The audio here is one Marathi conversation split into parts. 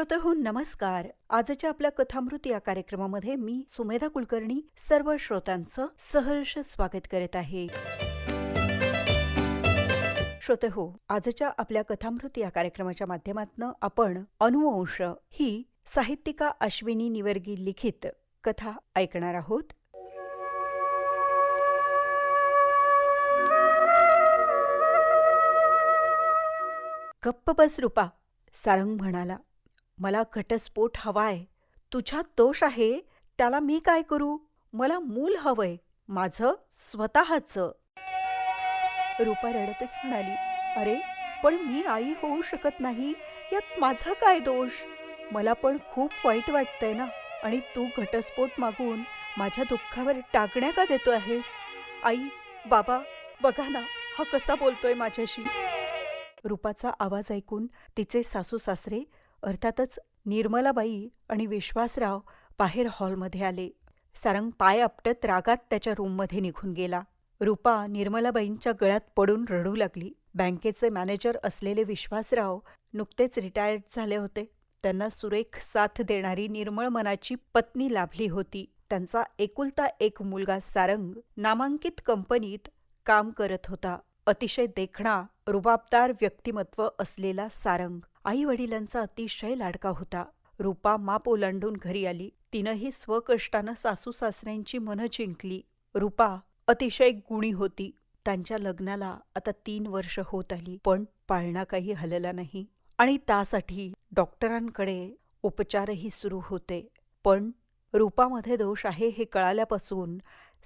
श्रोतेहो नमस्कार. आजच्या आपल्या कथामृत या कार्यक्रमामध्ये मी सुमेधा कुलकर्णी सर्व श्रोत्यांचं सहर्ष स्वागत करत आहे. श्रोतेहो, आजच्या आपल्या कथामृत या कार्यक्रमाच्या माध्यमातून आपण अनुवंश ही साहित्यिका अश्विनी निवर्गी लिखित कथा ऐकणार आहोत. गप्प बस रूपा, सारंग म्हणाला. मला घटस्फोट हवाय. तुझ्यात दोष आहे, त्याला मी काय करू? मला मूल हवंय, माझं स्वतःचं. रूपा रडतच म्हणाली, अरे पण मी आई होऊ शकत नाही, यात माझा काय दोष? मला पण खूप वाईट वाटतंय ना, आणि तू घटस्फोट मागून माझ्या दुःखावर टाकण्या का देतो आहेस? आई, बाबा, बघा ना, हा कसा बोलतोय माझ्याशी. रूपाचा आवाज ऐकून तिचे सासू सासरे, अर्थातच निर्मलाबाई आणि विश्वासराव बाहेर हॉलमध्ये आले. सारंग पाय आपटत रागात त्याच्या रूममध्ये निघून गेला. रूपा निर्मलाबाईंच्या गळ्यात पडून रडू लागली. बँकेचे मॅनेजर असलेले विश्वासराव नुकतेच रिटायर्ड झाले होते. त्यांना सुरेख साथ देणारी निर्मळ मनाची पत्नी लाभली होती. त्यांचा एकुलता एक मुलगा सारंग नामांकित कंपनीत काम करत होता. अतिशय देखणा, रुबाबदार व्यक्तिमत्व असलेला सारंग आई वडिलांचा अतिशय लाडका होता. रूपा माप ओलांडून घरी आली. तिनंही स्वकष्टानं सासू सासऱ्यांची मनं जिंकली. रूपा अतिशय गुणी होती. त्यांच्या लग्नाला आता 3 वर्ष होत आली, पण पाळणा काही हलला नाही आणि त्यासाठी डॉक्टरांकडे उपचारही सुरू होते. पण रूपामध्ये दोष आहे हे कळाल्यापासून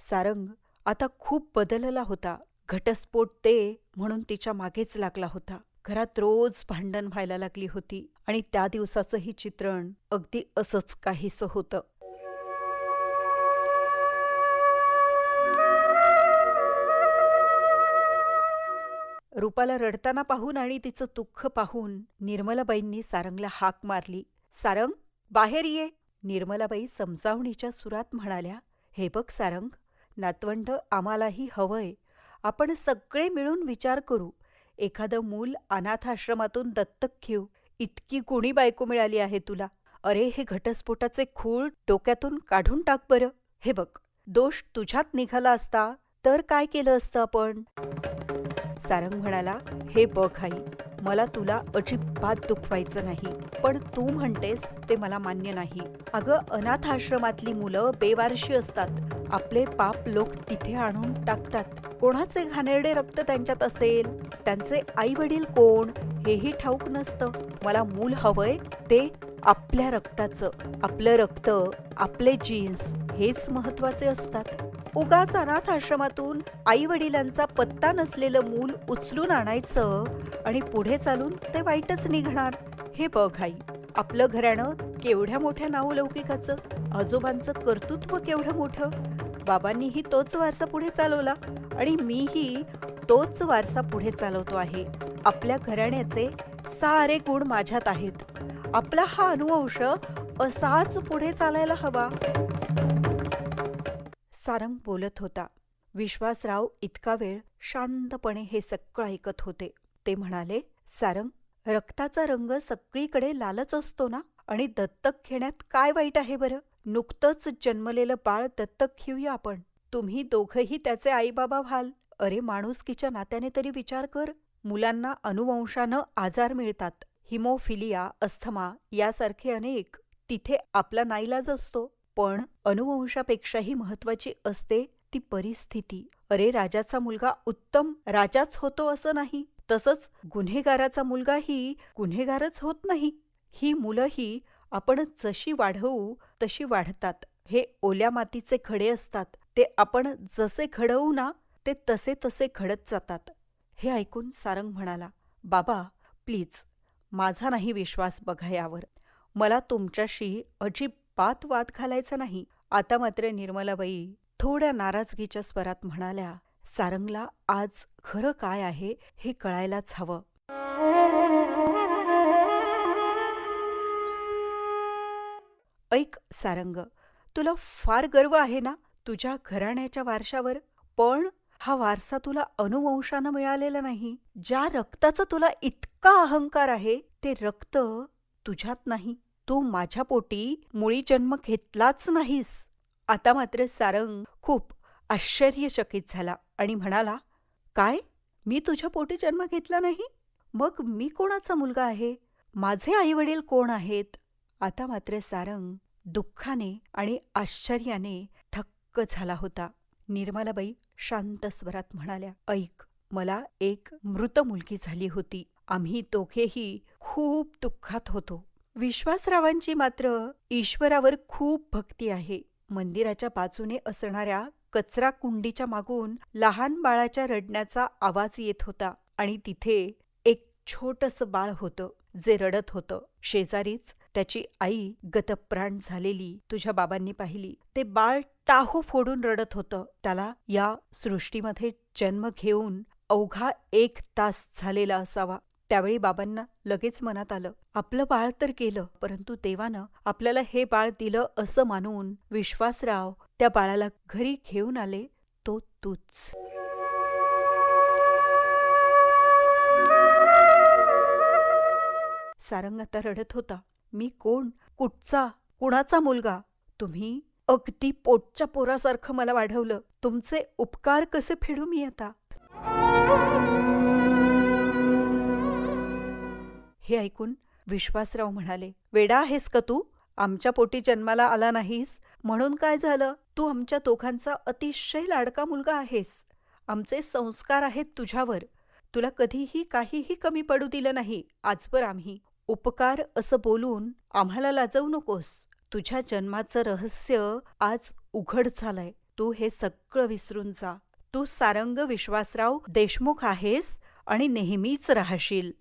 सारंग आता खूप बदलला होता. घटस्फोट दे म्हणून तिच्या मागेच लागला होता. घरात रोज भांडण व्हायला लागली होती आणि त्या दिवसाचंही चित्रण अगदी असंच काहीसं होतं. रूपाला रडताना पाहून आणि तिचं दुःख पाहून निर्मलाबाईंनी सारंगला हाक मारली. सारंग, बाहेर ये. निर्मलाबाई समजावणीच्या सुरात म्हणाल्या, हे बघ सारंग, नातवंड आम्हालाही हवंय. आपण सगळे मिळून विचार करू. एखादं मूल अनाथाश्रमातून दत्तक घेऊ. इतकी गुणी बायको मिळाली आहे तुला. अरे हे घटस्फोटाचे खूळ डोक्यातून काढून टाक बरं. हे बघ, दोष तुझ्यात निघाला असता तर काय केलं असतं आपण? सारंग म्हणाला, हे बघ आई, मला तुला अजिबात दुखवायचं नाही, पण तू म्हणतेस ते मला मान्य नाही. अगं, अनाथ आश्रमातली मुलं बेवारशी असतात. आपले पाप लोक तिथे आणून टाकतात. कोणाचे घाणेरडे रक्त त्यांच्यात असेल, त्यांचे आई वडील कोण हेही ठाऊक नसतं. मला मूल हवंय, ते आपल्या रक्ताचं. आपलं रक्त, आपले जीन्स हेच महत्वाचे असतात. उगाच अनाथ आश्रमातून आई वडिलांचा पत्ता नसलेलं मूल उचलून आणायचं आणि पुढे चालून ते वाईटच निघणार. हे बघ आई, आपलं घराणं केवढ्या मोठ्या नावलौकिकाचं, आजोबांचं कर्तृत्व केवढं मोठं. बाबांनीही तोच वारसा पुढे चालवला आणि मीही तोच वारसा पुढे चालवतो आहे. आपल्या घराण्याचे सारे गुण माझ्यात आहेत. आपला हा अनुवंश असाच पुढे चालायला हवा. सारंग बोलत होता. विश्वासराव इतका वेळ शांतपणे हे सगळं ऐकत होते. ते म्हणाले, सारंग, रक्ताचा रंग सगळीकडे लालच असतो ना, आणि दत्तक घेण्यात काय वाईट आहे बरं? नुकतंच जन्मलेलं बाळ दत्तक घेऊया आपण. तुम्ही दोघंही त्याचे आईबाबा व्हाल. अरे माणुसकीच्या नात्याने तरी विचार कर. मुलांना अनुवंशानं आजार मिळतात. हिमोफिलिया, अस्थमा यासारखे अनेक. तिथे आपला नाईलाज असतो. पण अनुवंशापेक्षाही महत्वाची असते ती परिस्थिती. अरे राजाचा मुलगा उत्तम राजाच होतो असं नाही, तसंच गुन्हेगाराचा मुलगाही गुन्हेगारच होत नाही. ही मुलंही आपण जशी वाढवू तशी वाढतात. हे ओल्या मातीचे खडे असतात. ते आपण जसे घडवू ना, ते तसे तसे घडत जातात. हे ऐकून सारंग म्हणाला, बाबा प्लीज, माझा नाही विश्वास बघा यावर. मला तुमच्याशी अजिबात वाद घालायचा नाही. आता मात्र निर्मलाबाई थोड्या नाराजगीच्या स्वरात म्हणाल्या, सारंगला आज खरं काय आहे हे कळायलाच हवं. ऐक सारंग, तुला फार गर्व आहे ना तुझ्या घराण्याच्या वारशावर, पण हा वारसा तुला अनुवंशानं मिळालेला नाही. ज्या रक्ताचा तुला इतका अहंकार आहे, ते रक्त तुझ्यात नाही. तू माझ्या पोटी मुळी जन्म घेतलाच नाहीस. आता मात्र सारंग खूप आश्चर्यचकित झाला आणि म्हणाला, काय? मी तुझ्या पोटी जन्म घेतला नाही? मग मी कोणाचा मुलगा आहे? माझे आईवडील कोण आहेत? आता मात्र सारंग दुःखाने आणि आश्चर्याने थक्क झाला होता. निर्मलाबाई शांत स्वरात म्हणाल्या, ऐक, मला एक मृत मुलगी झाली होती. आम्ही दोघेही खूप दुःखात होतो. विश्वासरावांची मात्र ईश्वरावर खूप भक्ती आहे. मंदिराच्या बाजूने असणाऱ्या कचरा कुंडीच्या मागून लहान बाळाच्या रडण्याचा आवाज येत होता आणि तिथे एक छोटंसं बाळ होतं जे रडत होतं. शेजारीच त्याची आई गतप्राण झालेली तुझ्या बाबांनी पाहिली. ते बाळ टाहो फोडून रडत होतं. त्याला या सृष्टीमध्ये जन्म घेऊन अवघा 1 तास झालेला असावा. त्यावेळी बाबांना लगेच मनात आलं, आपलं बाळ तर गेलं, परंतु देवानं आपल्याला हे बाळ दिलं असं मानून विश्वासराव त्या बाळाला घरी घेऊन आले. तो तूच. सारंग आता रडत होता. मी कोण? कुठचा? कुणाचा मुलगा? तुम्ही अगदी पोटच्या पोरासारखं मला वाढवलं. तुमचे उपकार कसे फेडू मी आता? हे ऐकून विश्वासराव म्हणाले, वेडा आहेस का तू? आमच्या पोटी जन्माला आला नाहीस म्हणून काय झालं? तू आमच्या दोघांचा अतिशय लाडका मुलगा आहेस. आमचे संस्कार आहेत तुझ्यावर. तुला कधीही काहीही कमी पडू दिलं नाही आजवर आम्ही. उपकार असं बोलून आम्हाला लाजवू नकोस. तुझ्या जन्माचं रहस्य आज उघड झालंय. तू हे सगळं विसरून जा. तू सारंग विश्वासराव देशमुख आहेस आणि नेहमीच राहशील.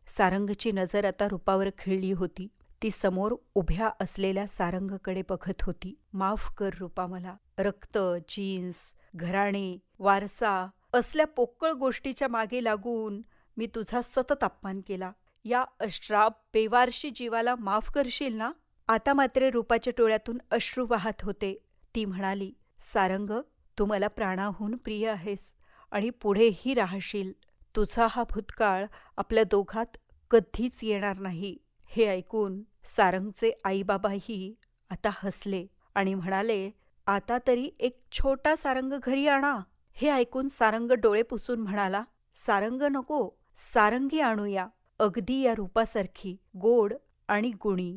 सारंगची नजर आता रूपावर खिळली होती. ती समोर उभ्या असलेल्या सारंगकडे बघत होती. माफ कर रूपा मला. रक्त, जीन्स, घराणे, वारसा असल्या पोकळ गोष्टीच्या मागे लागून मी तुझा सतत अपमान केला. या अश्राप बेवारशी जीवाला माफ करशील ना? आता मात्र रूपाच्या डोळ्यातून अश्रू वाहत होते. ती म्हणाली, सारंग, तू मला प्राणाहून प्रिय आहेस आणि पुढेही राहशील. तुझा हा भूतकाळ आपल्या दोघात कधीच येणार नाही. हे ऐकून सारंगचे आईबाबाही आता हसले आणि म्हणाले, आता तरी एक छोटा सारंग घरी आणा. हे ऐकून सारंग डोळे पुसून म्हणाला, सारंग नको, सारंगी आणूया, अगदी या रूपासारखी, गोड आणि गुणी.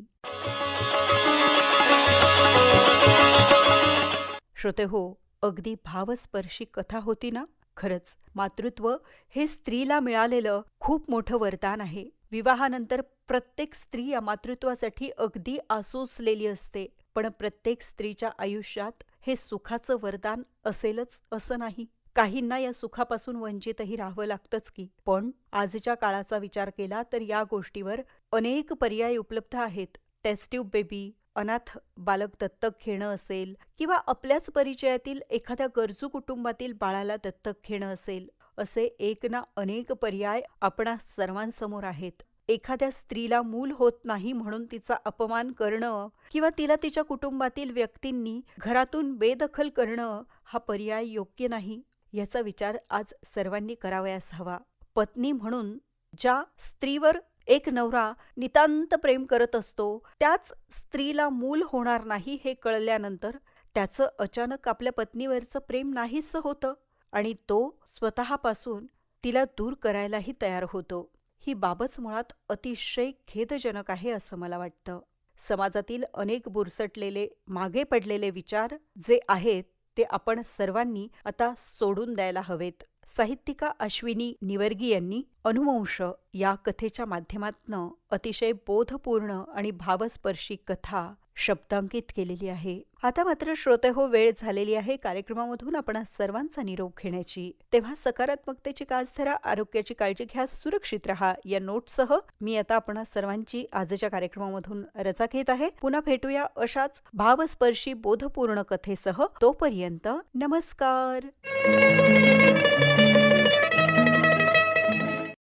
श्रोतेहो, अगदी भावस्पर्शी कथा होती ना? खरंच मातृत्व हे स्त्रीला मिळालेलं खूप मोठं वरदान आहे. विवाहानंतर प्रत्येक स्त्री या मातृत्वासाठी अगदी आसुसलेली असते. पण प्रत्येक स्त्रीच्या आयुष्यात हे सुखाचं वरदान असेलच असं नाही. काहींना या सुखापासून वंचितही राहावं लागतंच की. पण आजच्या काळाचा विचार केला तर या गोष्टीवर अनेक पर्याय उपलब्ध आहेत. टेस्ट ट्यूब बेबी, अनाथ बालक दत्तक घेणं असेल किंवा आपल्याच परिचयातील एखाद्या गरजू कुटुंबातील बाळाला दत्तक घेणं असेल, असे एक ना अनेक पर्याय आपणा सर्वांसमोर आहेत. एखाद्या स्त्रीला मूल होत नाही म्हणून तिचा अपमान करणं किंवा तिला तिच्या कुटुंबातील व्यक्तींनी घरातून बेदखल करणं हा पर्याय योग्य नाही. याचा विचार आज सर्वांनी करावयास हवा. पत्नी म्हणून ज्या स्त्रीवर एक नवरा नितांत प्रेम करत असतो, त्याच स्त्रीला मूल होणार नाही हे कळल्यानंतर त्याचं अचानक आपल्या पत्नीवरचं प्रेम नाहीसं होतं आणि तो स्वतःपासून तिला दूर करायलाही तयार होतो. ही बाबच मुळात अतिशय खेदजनक आहे असं मला वाटतं. समाजातील अनेक बुरसटलेले, मागे पडलेले विचार जे आहेत ते आपण सर्वांनी आता सोडून द्यायला हवेत. साहित्यिका अश्विनी निवर्गी यांनी अनुवंश या कथेच्या माध्यमातनं अतिशय बोधपूर्ण आणि भावस्पर्शी कथा शब्दांकित केलेली आहे. आता मात्र श्रोतेहो, वेळ झालेली आहे कार्यक्रमामधून आपण सर्वांचा निरोप घेण्याची. तेव्हा सकारात्मकतेची कास धरा, आरोग्याची काळजी घ्या, सुरक्षित राहा या नोटसह मी आता आपण सर्वांची आजच्या कार्यक्रमामधून रजा घेत आहे. पुन्हा भेटूया अशाच भावस्पर्शी बोधपूर्ण कथेसह. तोपर्यंत नमस्कार.